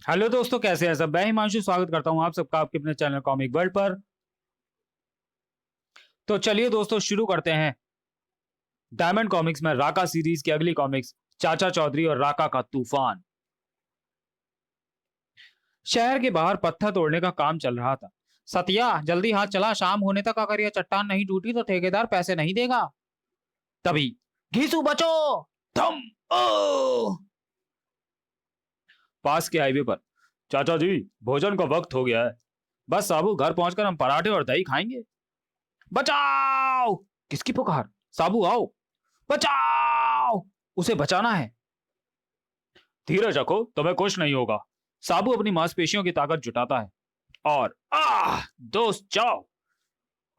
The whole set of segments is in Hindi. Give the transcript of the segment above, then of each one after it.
हेलो दोस्तों, कैसे हैं सब। मैं हिमांशु स्वागत करता हूं आप सबका आपके अपने चैनल कॉमिक वर्ल्ड पर। तो चलिए दोस्तों, शुरू करते हैं डायमंड कॉमिक्स में राका सीरीज की अगली कॉमिक्स, चाचा चौधरी और राका का तूफान। शहर के बाहर पत्थर तोड़ने का काम चल रहा था। सतिया, जल्दी हाथ चला, शाम होने तक अगर यह चट्टान नहीं टूटी तो ठेकेदार पैसे नहीं देगा। तभी घीसू बचो, थम, ओ। पास के हाईवे पर, चाचा जी, भोजन का वक्त हो गया है। बस साबू, घर पहुंचकर हम पराठे और दही खाएंगे। बचाओ! किसकी पुकार? साबू आओ, बचाओ! उसे बचाना है। धीरज रखो, तुम्हें कुछ नहीं होगा। साबू अपनी मांसपेशियों की ताकत जुटाता है और दोस्त जाओ।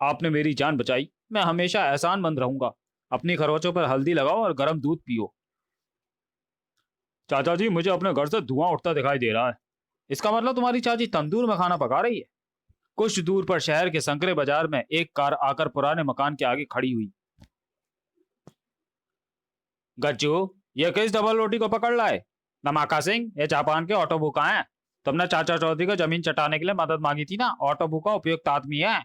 आपने मेरी जान बचाई, मैं हमेशा एहसानमंद रहूंगा। अपनी खरोचों पर हल्दी लगाओ और गर्म दूध पियो। चाचा जी, मुझे अपने घर से धुआं उठता दिखाई दे रहा है। इसका मतलब तुम्हारी चाची तंदूर में खाना पका रही है। कुछ दूर पर शहर के संकरे बाजार में एक कार आकर पुराने मकान के आगे खड़ी हुई। गज्जू, ये किस डबल रोटी को पकड़ लाए? नमाका सिंह, ये जापान के ऑटो बुका हैं। तुमने चाचा चौधरी को जमीन चटाने के लिए मदद मांगी थी ना। ऑटो बुका उपयुक्त आदमी है।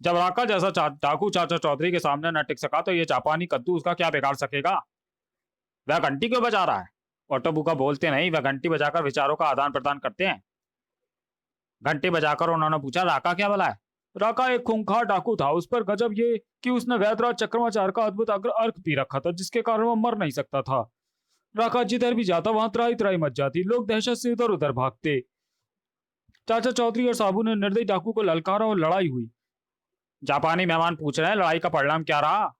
जब राका जैसा डाकू चाचा चौधरी के सामने न टिक सका तो ये जापानी कद्दू उसका क्या बिगाड़ सकेगा? वह घंटी क्यों बजा रहा है? ऑटो बुका बोलते नहीं, वह घंटी बजाकर विचारों का आदान प्रदान करते हैं। घंटी बजाकर उन्होंने पूछा, राका क्या भला है? राका एक खूंखार डाकू था। उस पर गजब ये कि उसने वैदराज चक्रमाचार्य का अद्भुत अर्क पी रखा था, जिसके कारण वो मर नहीं सकता था। राका जिधर भी जाता वहां त्राही त्राही मच जाती। लोग दहशत से इधर उधर भागते। चाचा चौधरी और साबू ने निर्दयी डाकू को ललकारा और लड़ाई हुई। जापानी मेहमान पूछ रहे हैं, लड़ाई का परिणाम क्या रहा?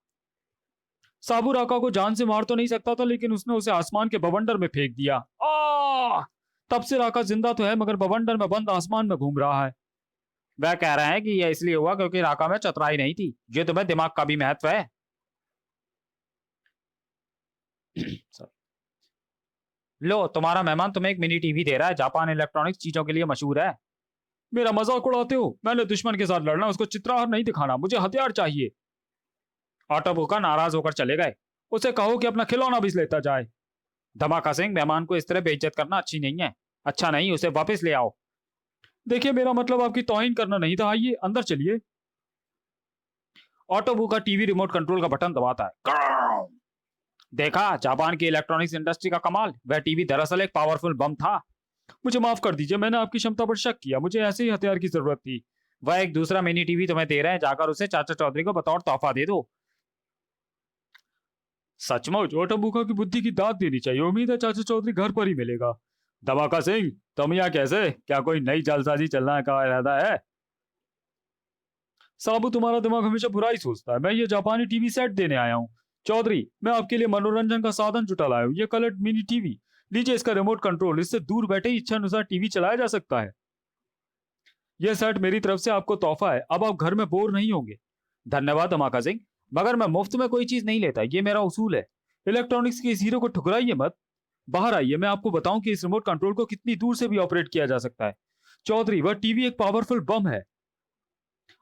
साबू राका को जान से मार तो नहीं सकता था, लेकिन उसने उसे आसमान के बवंडर में फेंक दिया। तब से राका जिंदा तो है, मगर बवंडर में बंद आसमान में घूम रहा है। वह कह रहे हैं कि यह इसलिए हुआ क्योंकि राका में चतुराई नहीं थी। ये तुम्हें दिमाग का भी महत्व है। लो, तुम्हारा मेहमान तुम्हें एक मिनी टीवी दे रहा है। जापान इलेक्ट्रॉनिक्स चीजों के लिए मशहूर है। मेरा मजाक उड़ाते हो? मैंने दुश्मन के साथ लड़ना, उसको चित्राहार नहीं दिखाना। मुझे हथियार चाहिए। ऑटो बुका नाराज होकर चले गए। उसे कहो कि अपना खिलौना भी लेता जाए। धमाका सिंह, मेहमान को इस तरह बेइज्जत करना अच्छी नहीं है। अच्छा नहीं, उसे वापस ले आओ। देखिए, मेरा मतलब आपकी तौहीन करना नहीं था। आइए अंदर चलिए। ऑटो बुका टीवी रिमोट कंट्रोल का बटन दबाता है। देखा जापान की इलेक्ट्रॉनिक्स इंडस्ट्री का कमाल। वह टीवी दरअसल एक पावरफुल बम था। मुझे माफ कर दीजिए, मैंने आपकी क्षमता पर शक किया। मुझे ऐसे ही हथियार की जरूरत थी। वह एक दूसरा मिनी टीवी तुम्हें दे रहे हैं, जाकर उसे चाचा चौधरी को बतौर तोहफा दे दो। सचमुच ऑटो बुका की बुद्धि की दाद देनी चाहिए। उम्मीद है चाचा चौधरी घर पर ही मिलेगा। धमाका सिंह, तुम यहाँ कैसे? क्या कोई नई जालसाजी चलना का इरादा है? साबू, तुम्हारा दिमाग हमेशा बुरा ही सोचता है। मैं ये जापानी टीवी सेट देने आया हूँ। चौधरी, मैं आपके लिए मनोरंजन का साधन जुटा लाया हूँ। ये कलर मिनी टीवी लीजिए, इसका रिमोट कंट्रोल। इससे दूर बैठे ही इच्छा अनुसार टीवी चलाया जा सकता है। यह सेट मेरी तरफ से आपको तोहफा है। अब आप घर में बोर नहीं होंगे। धन्यवाद धमाका सिंह, मगर मैं मुफ्त में कोई चीज नहीं लेता। ये मेरा उसूल है। इलेक्ट्रॉनिक्स के इस हीरो को ठुकराइए मत। बाहर आइए, मैं आपको बताऊं कि इस रिमोट कंट्रोल को कितनी दूर से भी ऑपरेट किया जा सकता है। चौधरी, वह टीवी एक पावरफुल बम है।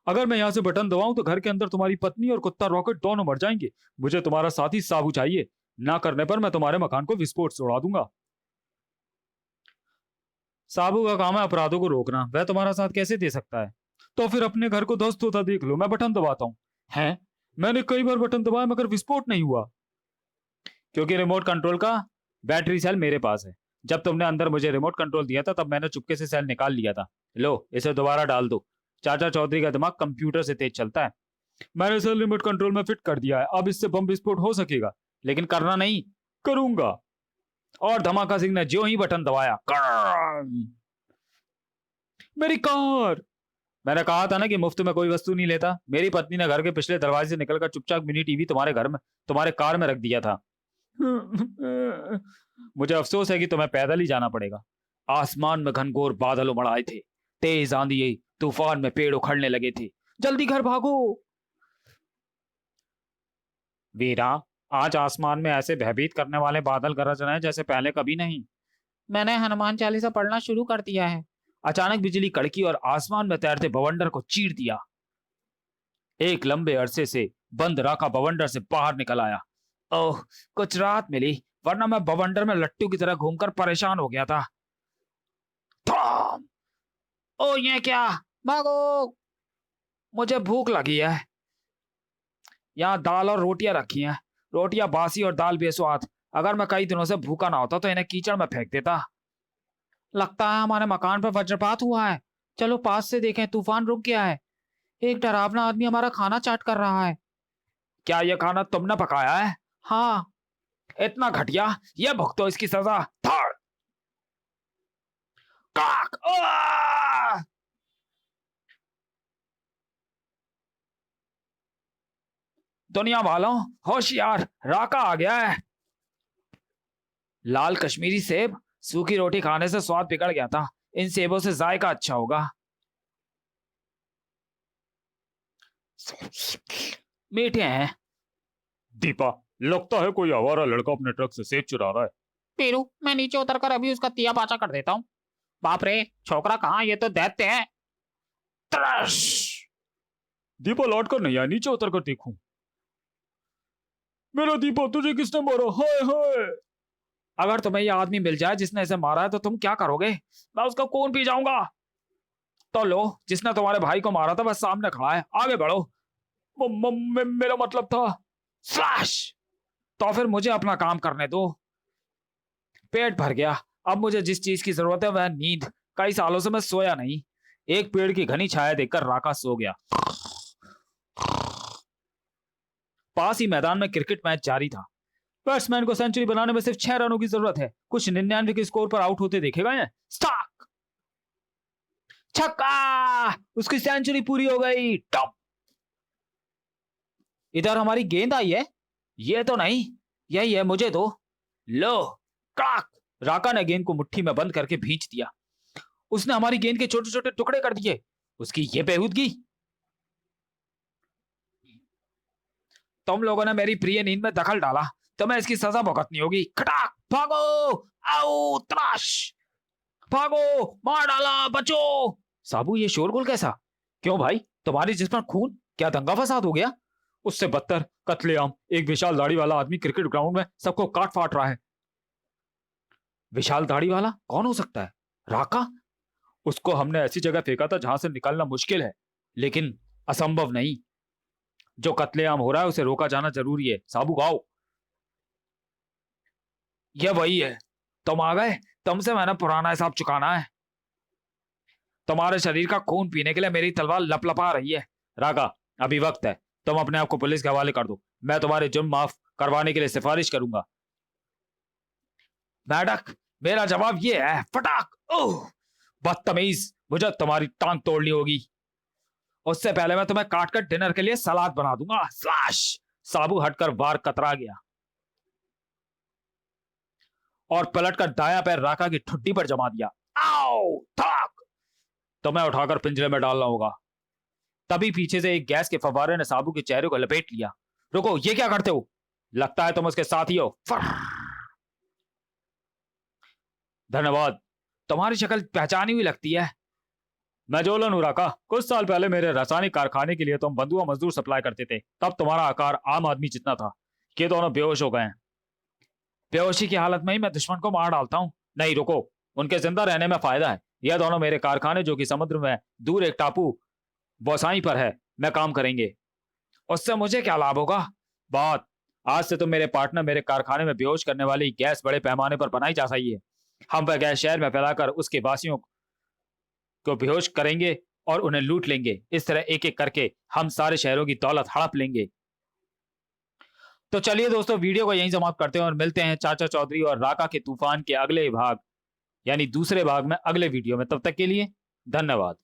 अगर मैं यहाँ से बटन दबाऊं तो घर के अंदर तुम्हारी पत्नी और कुत्ता रॉकेट दोनों मर जाएंगे। मुझे तुम्हारा साथी साबू चाहिए। ना करने पर मैं तुम्हारे मकान को विस्फोट से उड़ा दूंगा। साबू का काम है अपराधों को रोकना। वह तुम्हारा साथ कैसे दे सकता है? तो फिर अपने घर को ध्वस्त होता देख लो। मैं बटन दबाता हूँ। हैं? मैंने कई बार बटन दबाया मगर विस्फोट नहीं हुआ। क्योंकि रिमोट कंट्रोल का बैटरी सेल मेरे पास है। जब तुमने अंदर मुझे रिमोट कंट्रोल दिया था तब मैंने चुपके से सेल निकाल लिया था। लो, इसे दोबारा डाल दो। चाचा चौधरी का दिमाग कंप्यूटर से तेज चलता है। मैंने सेल रिमोट कंट्रोल में फिट कर दिया है। अब इससे बम विस्फोट हो सकेगा, लेकिन करना नहीं। करूंगा। और धमाका सिंह ने जो ही बटन दबाया, मेरी कार। मैंने कहा था ना कि मुफ्त में कोई वस्तु नहीं लेता। मेरी पत्नी ने घर के पिछले दरवाजे से निकलकर चुपचाप मिनी टीवी तुम्हारे घर में, तुम्हारे कार में रख दिया था। मुझे अफसोस है कि तुम्हें पैदल ही जाना पड़ेगा। आसमान में घनघोर बादल उमड़ आए थे। तेज आंधी आई, तूफान में पेड़ उखड़ने लगे थे। जल्दी घर भागो। वीरा, आज आसमान में ऐसे भयभीत करने वाले बादल गरज रहे हैं जैसे पहले कभी नहीं। मैंने हनुमान चालीसा पढ़ना शुरू कर दिया है। अचानक बिजली कड़की और आसमान में तैरते बवंडर को चीर दिया। एक लंबे अरसे से बंद राखा बवंडर से बाहर निकल आया। ओह, कुछ राहत मिली। वरना मैं बवंडर में लट्टू की तरह घूमकर परेशान हो गया था। ओ ये क्या, भागो, मुझे भूख लगी है। यहाँ दाल और रोटियां रखी हैं, रोटियां बासी और दाल बेस्वाद। अगर मैं कई दिनों से भूखा ना होता तो इन्हें कीचड़ में फेंक देता। लगता है हमारे मकान पर वज्रपात हुआ है। चलो पास से देखें, तूफान रुक गया है। एक डरावना आदमी हमारा खाना चाट कर रहा है। क्या यह खाना तुमने पकाया है? हाँ। इतना घटिया, यह भुगतो इसकी सजा। धड़ काक। दुनिया वालों, होशियार, राका आ गया है। लाल कश्मीरी सेब, सूखी रोटी खाने से स्वाद बिगड़ गया था। इन सेबों से जायका अच्छा होगा। मीठे हैं। दीपा, लगता है कोई आवारा लड़का अपने ट्रक से सेब चुरा रहा है। पीरू, मैं नीचे उतरकर अभी उसका तिया पाचा कर देता हूँ। बाप रे, छोकरा कहाँ, ये तो दैत्य है। दीपा लौट कर नहीं आया, नीचे उतर कर देखूं। मेरा दीपा, तुझे किसने मारा? हाय हाय। अगर तुम्हें यह आदमी मिल जाए जिसने इसे मारा है तो तुम क्या करोगे? मैं उसका खून पी जाऊंगा। तो लो, जिसने तुम्हारे भाई को मारा था बस सामने खड़ा है, आगे बढ़ो। मेरा मतलब था स्लैश। तो फिर मुझे अपना काम करने दो। पेट भर गया। अब मुझे जिस चीज की जरूरत है वह नींद। कई सालों से मैं सोया नहीं। एक पेड़ की घनी छाया देखकर राका सो गया। पास ही मैदान में क्रिकेट मैच जारी था। बैट्समैन को सेंचुरी बनाने में सिर्फ 6 रनों की जरूरत है। कुछ 99 के स्कोर पर आउट होते देखे गए हैं। स्टार्क, छक्का, उसकी सेंचुरी पूरी हो गई। टॉप। इधर हमारी गेंद आई है। ये तो नहीं, यही है, मुझे दो। लो काक। राका ने गेंद को मुट्ठी में बंद करके भींच दिया। उसने हमारी गेंद के छोटे छोटे टुकड़े कर दिए। उसकी ये बेहूदगी। तुम लोगों ने मेरी प्रिय नींद में दखल डाला, तो मैं इसकी सजा भुगतनी होगी। खटाक, भागो, आओ त्राश, भागो, मार डाला, बचो। साबू, ये शोरगुल कैसा? क्यों भाई, तुम्हारी जिस्म खून? क्या दंगा फसाद हो गया? उससे बदतर कत्लेआम। एक विशाल दाढ़ी वाला आदमी क्रिकेट ग्राउंड में सबको काट फाट रहा है। विशाल दाढ़ी वाला कौन हो सकता है? राका? उसको हमने ऐसी जगह फेंका था जहां से निकलना मुश्किल है, लेकिन असंभव नहीं। जो कत्लेआम हो रहा है उसे रोका जाना जरूरी है। साबू गाओ। यह वही है। तुम आ गए। तुमसे मैंने पुराना हिसाब चुकाना है। तुम्हारे शरीर का खून पीने के लिए मेरी तलवार लपलपा रही है। राका, अभी वक्त है। तुम अपने आप को पुलिस के हवाले कर दो। मैं तुम्हारे जुर्म माफ करवाने के लिए सिफारिश करूंगा। मैडक, मेरा जवाब ये है। फटाक। ओह, बदतमीज, मुझे तुम्हारी टांग तोड़नी होगी। उससे पहले मैं तुम्हें काटकर डिनर के लिए सलाद बना दूंगा। स्लैश। साबू हटकर वार कतरा गया और पलटकर दाया पैर राका की ठुड्डी पर जमा दिया। आओ, थक। तुम्हें उठाकर पिंजरे में डालना होगा। तभी पीछे से एक गैस के फव्वारे ने साबू के चेहरे को लपेट लिया। रुको, ये क्या करते हो? लगता है तुम उसके साथ ही हो। धन्यवाद, तुम्हारी शक्ल पहचानी हुई लगती है। मैं जोलन हूं राका। कुछ साल पहले मेरे रासायनिक कारखाने के लिए तुम बंधुआ मजदूर सप्लाई करते थे। तब तुम्हारा आकार आम आदमी जितना था। ये दोनों बेहोश हो गए हैं। बेहोशी की हालत में ही मैं दुश्मन को मार डालता हूं। नहीं रुको, उनके जिंदा रहने में फायदा है। यह दोनों मेरे कारखाने, जो कि समुद्र में दूर एक टापू बोसाई पर है, में काम करेंगे। उससे मुझे क्या लाभ होगा? बात, आज से तुम मेरे पार्टनर। मेरे कारखाने में बेहोश करने वाली गैस बड़े पैमाने पर बनाई जा रही है। हम वह गैस शहर में फैलाकर उसके वासियों को बेहोश करेंगे और उन्हें लूट लेंगे। इस तरह एक एक करके हम सारे शहरों की दौलत हड़प लेंगे। तो चलिए दोस्तों, वीडियो को यहीं समाप्त करते हैं और मिलते हैं चाचा चौधरी और राका के तूफान के अगले भाग, यानी दूसरे भाग में, अगले वीडियो में। तब तक के लिए धन्यवाद।